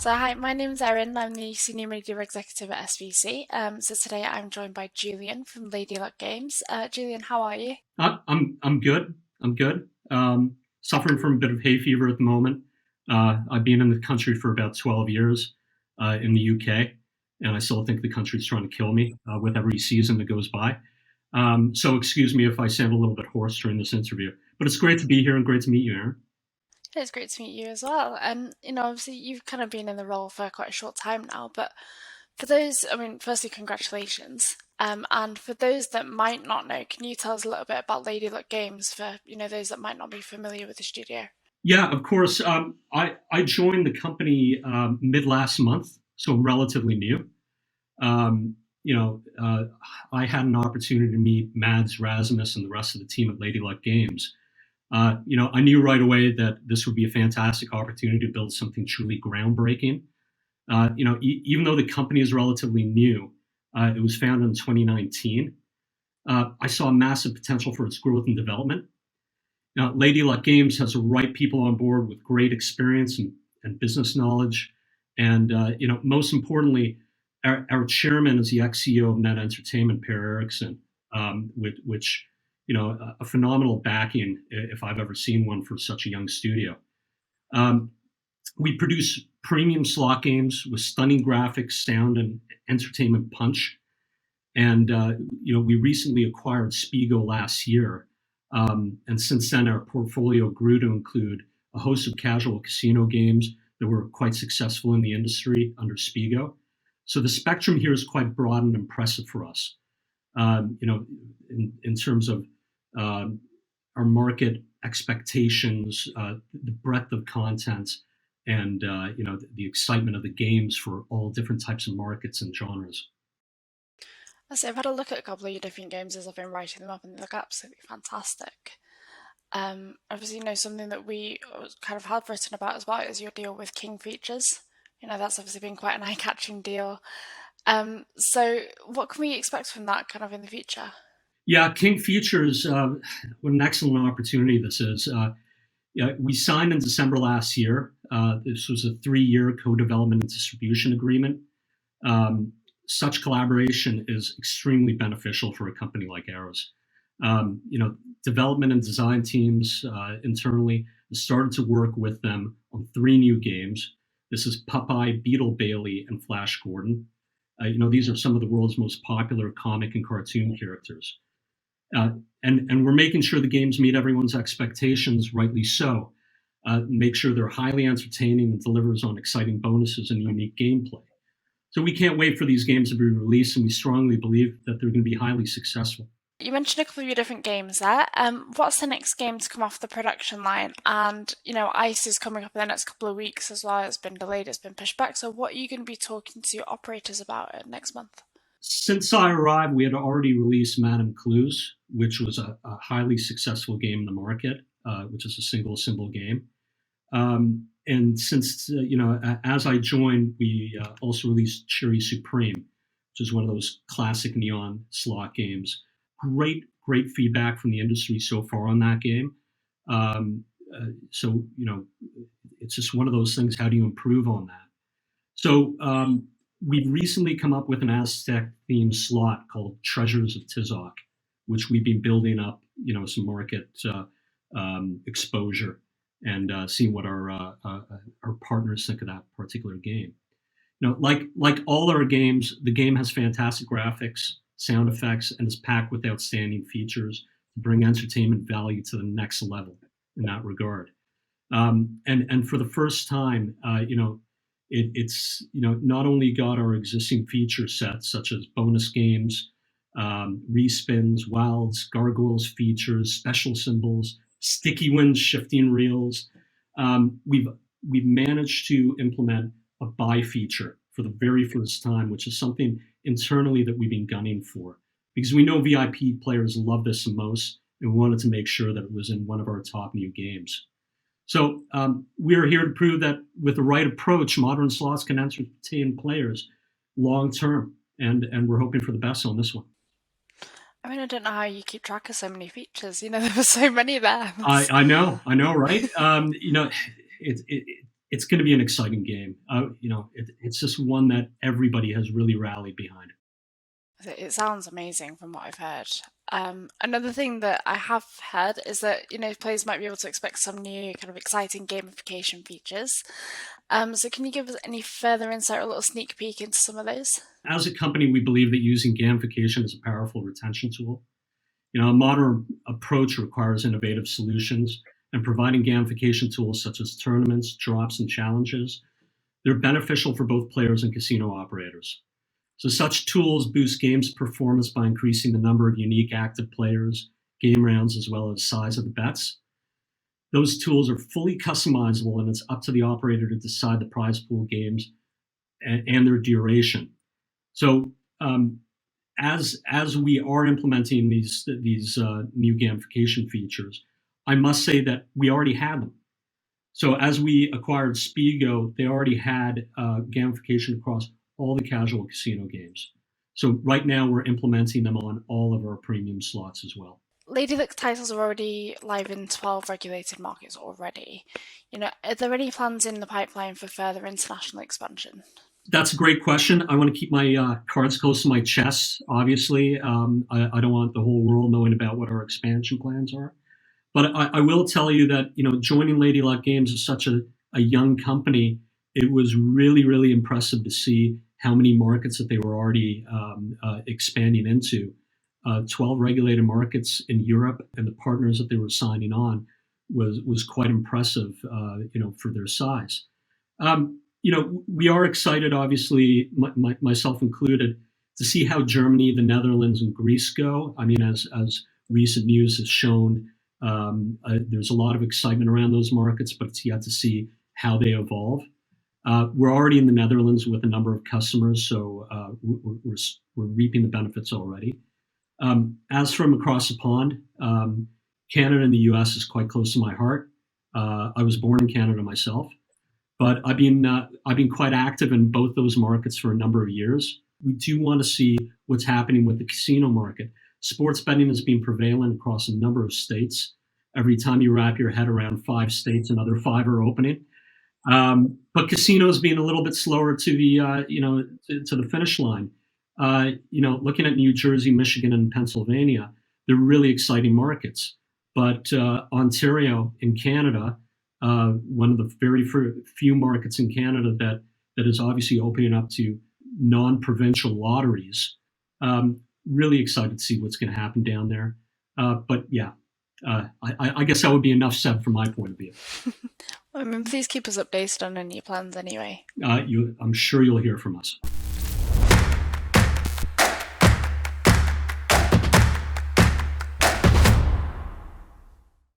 So hi, my name's Erin. I'm the Senior Media Executive at SVC. So today I'm joined by Julian from Lady Luck Games. Julian, how are you? I'm good. I'm good. Suffering from a bit of hay fever at the moment. I've been in the country for about 12 years in the UK, and I still think the country's trying to kill me with every season that goes by. So excuse me if I sound a little bit hoarse during this interview, but it's great to be here and great to meet you, Aaron. It's great to meet you as well. And obviously you've kind of been in the role for quite a short time now, but for those, I mean, firstly, congratulations. And for those that might not know, can you tell us a little bit about Lady Luck Games for, those that might not be familiar with the studio? Yeah, of course. I joined the company mid last month, so I'm relatively new. Um, you know, uh, I had an opportunity to meet Mads Rasmus and the rest of the team at Lady Luck Games. I knew right away that this would be a fantastic opportunity to build something truly groundbreaking. Even though the company is relatively new, it was founded in 2019. I saw massive potential for its growth and development. Now, Lady Luck Games has the right people on board with great experience and business knowledge, and most importantly, our chairman is the ex-CEO of Net Entertainment, Per Eriksson, which a phenomenal backing if I've ever seen one for such a young studio. Um, we produce premium slot games with stunning graphics, sound, and entertainment punch. And we recently acquired Spigo last year, and since then our portfolio grew to include a host of casual casino games that were quite successful in the industry under Spigo. So the spectrum here is quite broad and impressive for us. In terms of um, our market expectations, the breadth of content, and the excitement of the games for all different types of markets and genres. So I've had a look at a couple of your different games as I've been writing them up, and they look absolutely fantastic. Obviously, something that we kind of have written about as well is your deal with King Features. That's obviously been quite an eye-catching deal. So what can we expect from that kind of in the future? Yeah, King Features, what an excellent opportunity this is. Yeah, we signed in December last year. This was a 3-year co-development and distribution agreement. Um, Such collaboration is extremely beneficial for a company like ours. Development and design teams internally started to work with them on 3 new games. This is Popeye, Beetle Bailey, and Flash Gordon. These are some of the world's most popular comic and cartoon characters. Uh, and we're making sure the games meet everyone's expectations, rightly so. Make sure they're highly entertaining and delivers on exciting bonuses and unique gameplay. So we can't wait for these games to be released, and we strongly believe that they're going to be highly successful. You mentioned a couple of your different games there. What's the next game to come off the production line? And ICE is coming up in the next couple of weeks as well. It's been delayed, it's been pushed back. So what are you going to be talking to your operators about next month? Since I arrived, we had already released Madame Clues, which was a highly successful game in the market, which is a single symbol game. And since as I joined, we also released Cherry Supreme, which is one of those classic neon slot games. Great feedback from the industry so far on that game. Um, so it's just one of those things. How do you improve on that? So we've recently come up with an Aztec themed slot called Treasures of Tizok, which we've been building up, some market exposure and seeing what our partners think of that particular game. Like all our games, the game has fantastic graphics, sound effects, and is packed with outstanding features to bring entertainment value to the next level in that regard. And for the first time, it's not only got our existing feature sets such as bonus games, respins, wilds, gargoyles features, special symbols, sticky winds, shifting reels. We've managed to implement a buy feature for the very first time, which is something internally that we've been gunning for because we know VIP players love this the most, and we wanted to make sure that it was in one of our top new games. So we're here to prove that with the right approach, modern slots can entertain players long term, and we're hoping for the best on this one. I mean, I don't know how you keep track of so many features. There were so many there. I know, right? It it's going to be an exciting game. It's just one that everybody has really rallied behind. It sounds amazing from what I've heard. Another thing that I have heard is that players might be able to expect some new kind of exciting gamification features. So can you give us any further insight or a little sneak peek into some of those? As a company, we believe that using gamification is a powerful retention tool. A modern approach requires innovative solutions, and providing gamification tools such as tournaments, drops, and challenges, they're beneficial for both players and casino operators. So such tools boost games performance by increasing the number of unique active players, game rounds, as well as size of the bets. Those tools are fully customizable, and it's up to the operator to decide the prize pool games and their duration. So as we are implementing these new gamification features, I must say that we already had them. So as we acquired Spigo, they already had gamification across all the casual casino games. So right now we're implementing them on all of our premium slots as well. Lady Luck titles are already live in 12 regulated markets already. Are there any plans in the pipeline for further international expansion? That's a great question. I want to keep my cards close to my chest, obviously. I don't want the whole world knowing about what our expansion plans are. But I will tell you that, joining Lady Luck Games is such a young company. It was really, really impressive to see how many markets that they were already expanding into. 12 regulated markets in Europe, and the partners that they were signing on was quite impressive, for their size. We are excited, obviously, myself included, to see how Germany, the Netherlands, and Greece go. I mean, as recent news has shown, there's a lot of excitement around those markets, but it's yet to see how they evolve. We're already in the Netherlands with a number of customers, so we're reaping the benefits already. As from across the pond, Canada and the US is quite close to my heart. I was born in Canada myself, but I've been quite active in both those markets for a number of years. We do want to see what's happening with the casino market. Sports betting has been prevalent across a number of states. Every time you wrap your head around 5 states, another 5 are opening. But casinos being a little bit slower to the finish line. Looking at New Jersey, Michigan, and Pennsylvania, they're really exciting markets. But Ontario in Canada, one of the very few markets in Canada that is obviously opening up to non-provincial lotteries. Really excited to see what's going to happen down there. But yeah, I guess that would be enough said from my point of view. Please keep us updated on any plans anyway. I'm sure you'll hear from us.